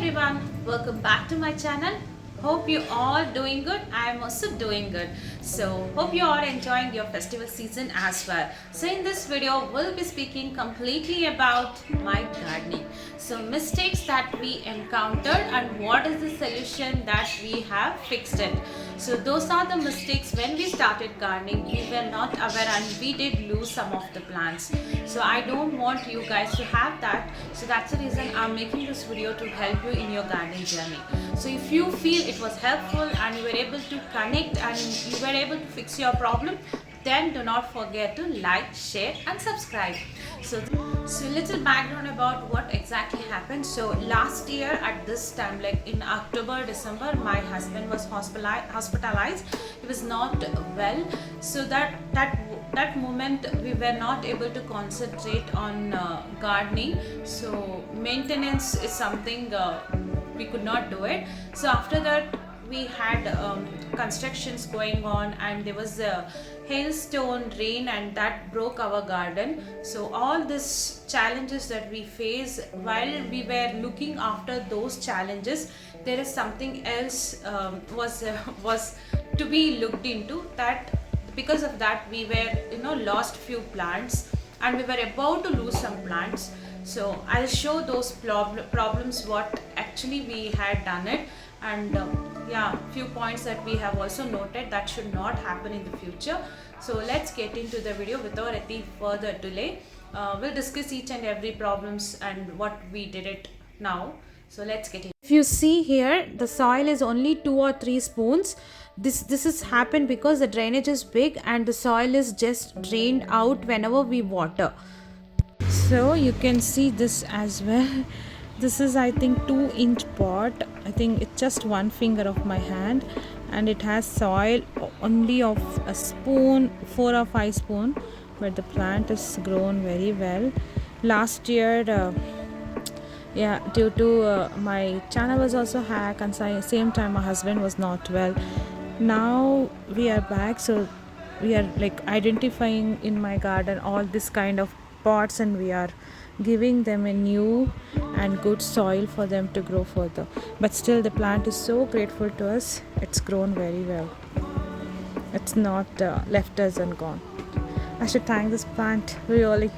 everyone, welcome back to my channel. Hope you all doing good. I am also doing good. So hope you are enjoying your festival season as well. So in this video we'll be speaking completely about my gardening. So mistakes that we encountered and what is the solution that we have fixed it. So those are the mistakes when we started gardening. We were not aware and we did lose some of the plants. So I don't want you guys to have that. So that's the reason I'm making this video to help you in your gardening journey. So if you feel it was helpful and you were able to connect and you were able to fix your problem, then do not forget to like, share and subscribe. So little background about what exactly happened. So last year at this time, like in October, December, my husband was hospitalized. He was not well. So that moment we were not able to concentrate on gardening. So maintenance is something we could not do it. So after that we had constructions going on and there was a hailstone rain and that broke our garden. So all these challenges that we face, while we were looking after those challenges, there is something else was to be looked into. That because of that we were lost few plants and we were about to lose some plants. So I'll show those problems what actually we had done it, and few points that we have also noted that should not happen in the future. So let's get into the video without any further delay. We'll discuss each and every problems and what we did it now. So let's get in. If you see here, the soil is only 2 or 3 spoons. This has happened because the drainage is big and the soil is just drained out whenever we water. So you can see this as well. This is I think 2-inch pot. I think it's just 1 finger of my hand and it has soil only of a spoon, 4 or 5 spoon, but the plant is grown very well. Last year due to my channel was also hacked and same time my husband was not well. Now we are back, so we are like identifying in my garden all this kind of pots and we are giving them a new and good soil for them to grow further. But still the plant is so grateful to us. It's grown very well. It's not left us and gone. I should thank this plant really.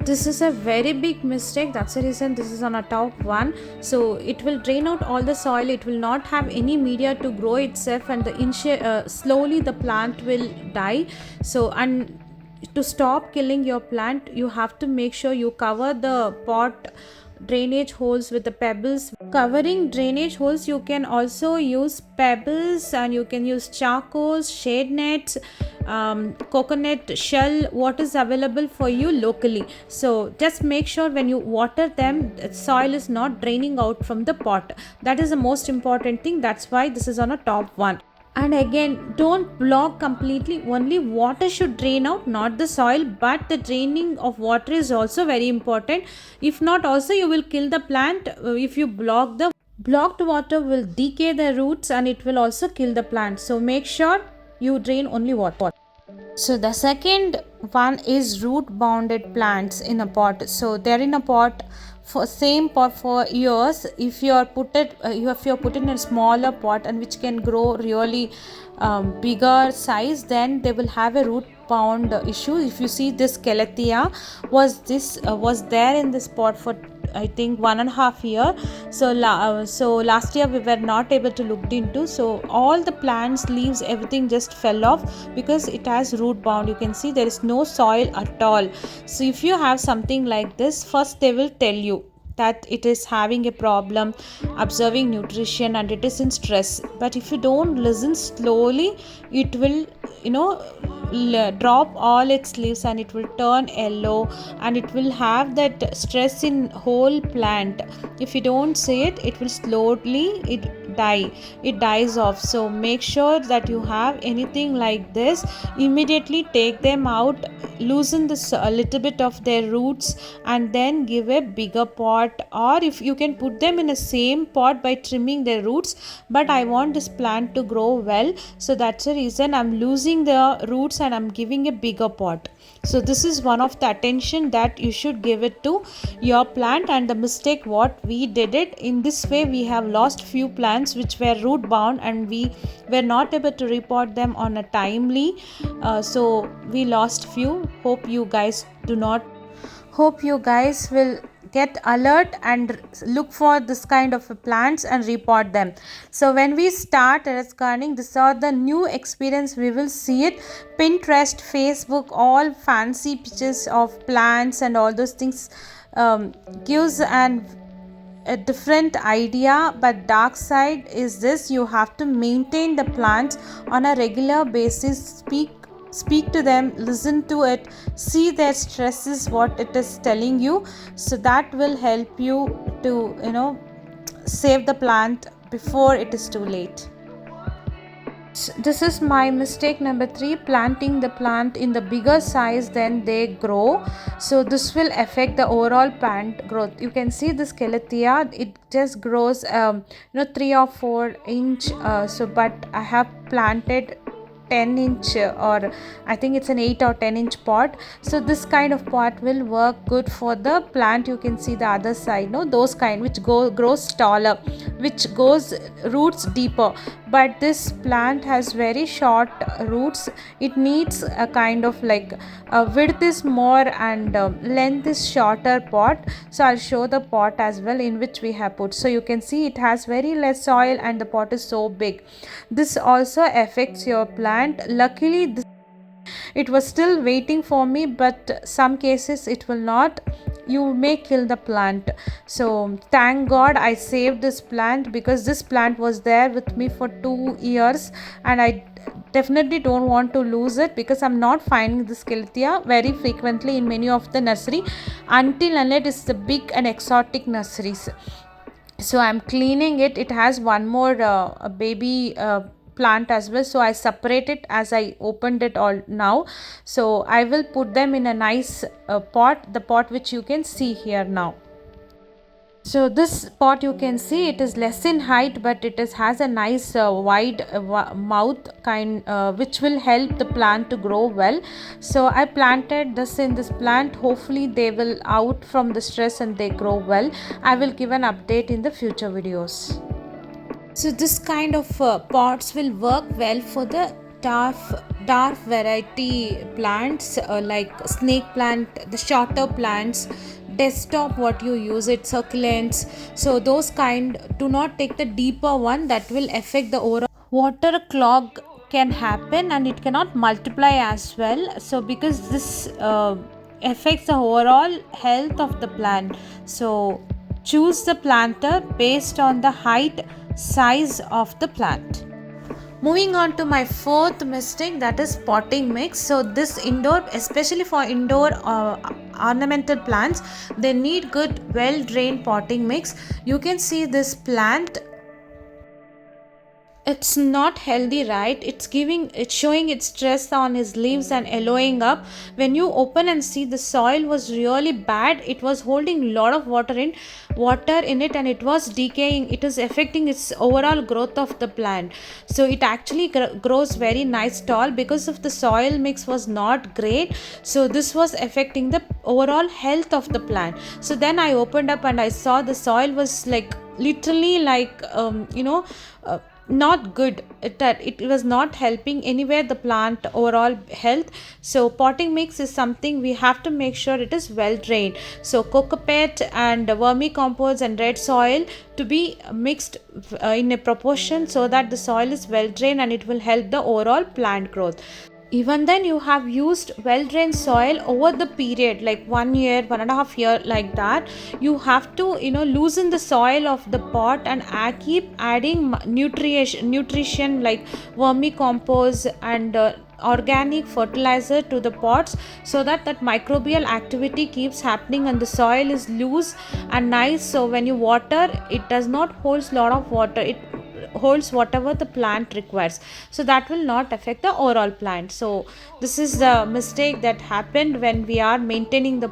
This is a very big mistake. That's the reason this is on a top one. So it will drain out all the soil. It will not have any media to grow itself, and slowly the plant will die. So and to stop killing your plant, you have to make sure you cover the pot drainage holes with the pebbles. Covering drainage holes, you can also use pebbles and you can use charcoals, shade nets, coconut shell, what is available for you locally. So just make sure when you water them, the soil is not draining out from the pot. That is the most important thing. That's why this is on a top one. And again, don't block completely. Only water should drain out, not the soil, but the draining of water is also very important. If not, also you will kill the plant. If you blocked water will decay the roots and it will also kill the plant. So make sure you drain only water. So the second one is root bounded plants in a pot. So they're in a pot for same pot for years. If you are put in a smaller pot and which can grow really bigger size, then they will have a root bound issue. If you see this calathea was there in this pot for I think 1.5 year. So last year we were not able to look into. So all the plants, leaves, everything just fell off because it has root bound. You can see there is no soil at all. So if you have something like this, first they will tell you that it is having a problem observing nutrition and it is in stress. But if you don't listen, slowly it will drop all its leaves and it will turn yellow and it will have that stress in whole plant. If you don't say it, it will slowly it dies off. So make sure that you have anything like this, immediately take them out, loosen a little bit of their roots and then give a bigger pot, or if you can put them in the same pot by trimming their roots. But I want this plant to grow well, so that's the reason I'm losing the roots and I'm giving a bigger pot. So this is one of the attention that you should give it to your plant. And the mistake what we did it in this way, we have lost few plants which were root bound and we were not able to repot them on a timely, so we lost few. Hope you guys will get alert and look for this kind of plants and repot them. So when we start terrace gardening, this are the new experience we will see it. Pinterest, Facebook, all fancy pictures of plants and all those things gives a different idea, but dark side is this: you have to maintain the plants on a regular basis, speak to them, listen to it, see their stresses, what it is telling you. So that will help you to save the plant before it is too late. This is my mistake number 3, planting the plant in the bigger size than they grow. So this will affect the overall plant growth. You can see the Scaletia, it just grows 3 or 4 inch, but I have planted 10-inch, or I think it's an 8 or 10-inch pot. So this kind of pot will work good for the plant. You can see the other side, those kind which grows taller, which goes roots deeper. But this plant has very short roots. It needs a kind of like width is more and length is shorter pot. So I'll show the pot as well in which we have put. So you can see it has very less soil and the pot is so big. This also affects your plant. Luckily it was still waiting for me, but some cases it will not. You may kill the plant. So thank God I saved this plant, because this plant was there with me for 2 years and I definitely don't want to lose it, because I'm not finding this Scaletia very frequently in many of the nursery until unless it's the big and exotic nurseries. So I'm cleaning it. It has one more baby plant as well, so I separate it as I opened it all now. So I will put them in a nice pot, the pot which you can see here now. So this pot you can see it is less in height, but it has a nice wide mouth kind, which will help the plant to grow well. So I planted this in this plant. Hopefully they will out from the stress and they grow well. I will give an update in the future videos. So this kind of pots will work well for the dwarf variety plants, like snake plant, the shorter plants, desktop what you use it, succulents. So those kind, do not take the deeper one, that will affect the overall water clog can happen and it cannot multiply as well. So because this affects the overall health of the plant. So choose the planter based on the height, size of the plant. Moving on to my 4th mistake, that is potting mix. So this indoor, especially for indoor ornamental plants, they need good well drained potting mix. You can see this plant, it's not healthy, right? It's showing its stress on his leaves and yellowing up. When you open and see, the soil was really bad. It was holding a lot of water in it and it was decaying. It is affecting its overall growth of the plant. So it actually grows very nice tall, because of the soil mix was not great. So this was affecting the overall health of the plant. So then I opened up and I saw the soil was like literally like not good. It was not helping anywhere the plant overall health. So potting mix is something we have to make sure it is well drained. So cocopeat and vermicompost and red soil to be mixed in a proportion, so that the soil is well drained and it will help the overall plant growth. Even then, you have used well drained soil over the period like 1 year, 1.5 year, like that. You have to loosen the soil of the pot and keep adding nutrition like vermicompost and organic fertilizer to the pots, so that microbial activity keeps happening and the soil is loose and nice. So when you water, it does not hold a lot of water. It holds whatever the plant requires, so that will not affect the overall plant. So this is the mistake that happened when we are maintaining the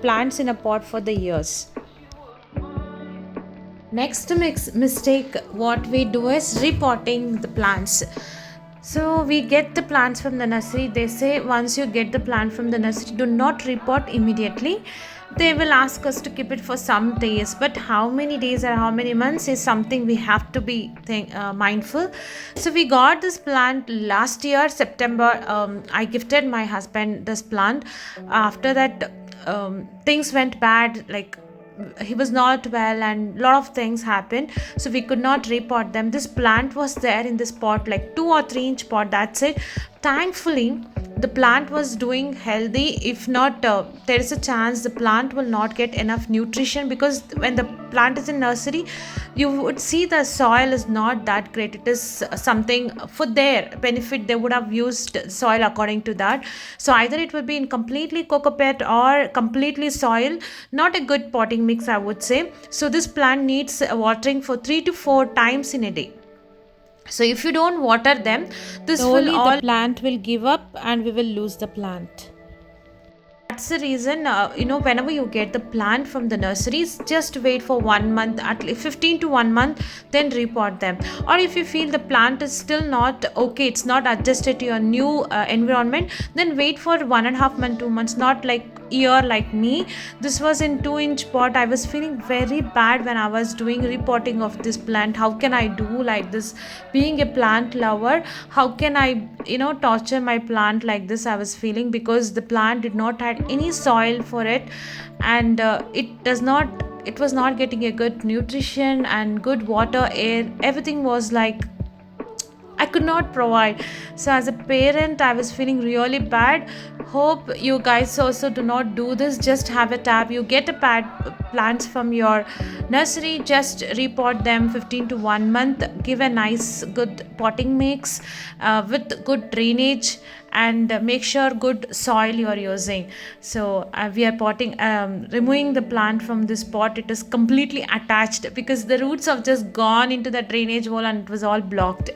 plants in a pot for the years. Next mistake what we do is repotting the plants. So we get the plants from the nursery. They say once you get the plant from the nursery, do not repot immediately. They will ask us to keep it for some days, but how many days or how many months is something we have to be mindful. So we got this plant last year September. I gifted my husband this plant. After that, things went bad, like he was not well and lot of things happened, so we could not repot them. This plant was there in this pot, like 2 or 3 inch pot, that's it. Thankfully the plant was doing healthy. If not, there is a chance the plant will not get enough nutrition, because when the plant is in nursery, you would see the soil is not that great. It is something for their benefit, they would have used soil according to that. So either it will be in completely cocoa or completely soil, not a good potting mix, I would say. So this plant needs watering for 3 to 4 times in a day. So if you don't water them, this slowly will all the plant will give up and we will lose the plant. That's the reason, whenever you get the plant from the nurseries, just wait for 1 month, at least 15 to 1 month, then repot them. Or if you feel the plant is still not okay, it's not adjusted to your new environment, then wait for 1.5 months, 2 months, not like year like me. This was in 2 inch pot. I was feeling very bad when I was doing repotting of this plant. How can I do like this? Being a plant lover, how can I torture my plant like this? I was feeling, because the plant did not had any soil for it, and it was not getting a good nutrition and good water, air, everything was like I could not provide. So as a parent, I was feeling really bad. Hope you guys also do not do this. Just have a tab. You get a plants from your nursery. Just repot them 15 to 1 month. Give a nice good potting mix with good drainage, and make sure good soil you are using. So we are removing the plant from this pot. It is completely attached, because the roots have just gone into the drainage wall and it was all blocked.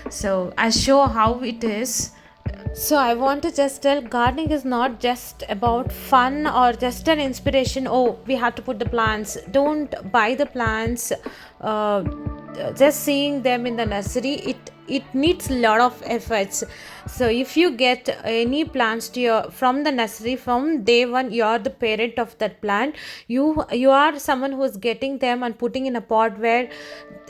So I show how it is. So I want to just tell, gardening is not just about fun or just an inspiration. Oh, we have to put the plants. Don't buy the plants. Just seeing them in the nursery, it needs a lot of efforts. So if you get any plants from the nursery, from day one, you are the parent of that plant. You are someone who is getting them and putting in a pot where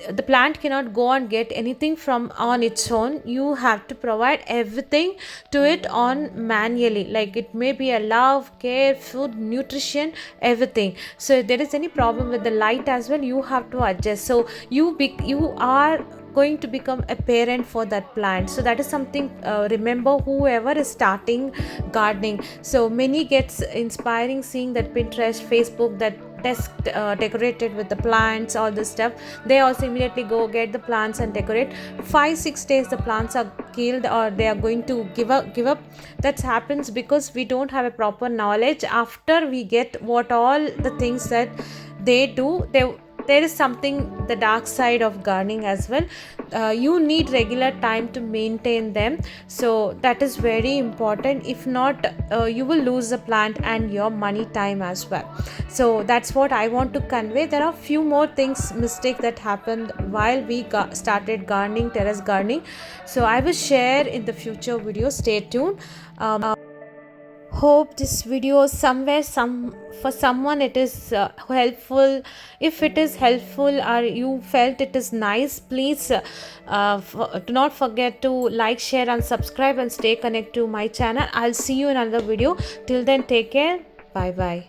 the plant cannot go and get anything from on its own. You have to provide everything to it on manually, like it may be a love, care, food, nutrition, everything. So if there is any problem with the light as well, you have to adjust. So you are going to become a parent for that plant. So that is something, remember, whoever is starting gardening. So many gets inspiring seeing that Pinterest, Facebook, that desk decorated with the plants, all this stuff. They also immediately go get the plants and decorate. 5-6 days the plants are killed, or they are going to give up. That happens because we don't have a proper knowledge. After we get what all the things that they do, there is something, the dark side of gardening as well. You need regular time to maintain them. So that is very important. If not, you will lose the plant and your money, time as well. So that's what I want to convey. There are few more things, mistake that happened while we started gardening, terrace gardening. So I will share in the future video. Stay tuned. Hope this video for someone it is helpful. If it is helpful or you felt it is nice, please do not forget to like, share and subscribe, and stay connected to my channel. I'll see you in another video. Till then, take care. Bye bye.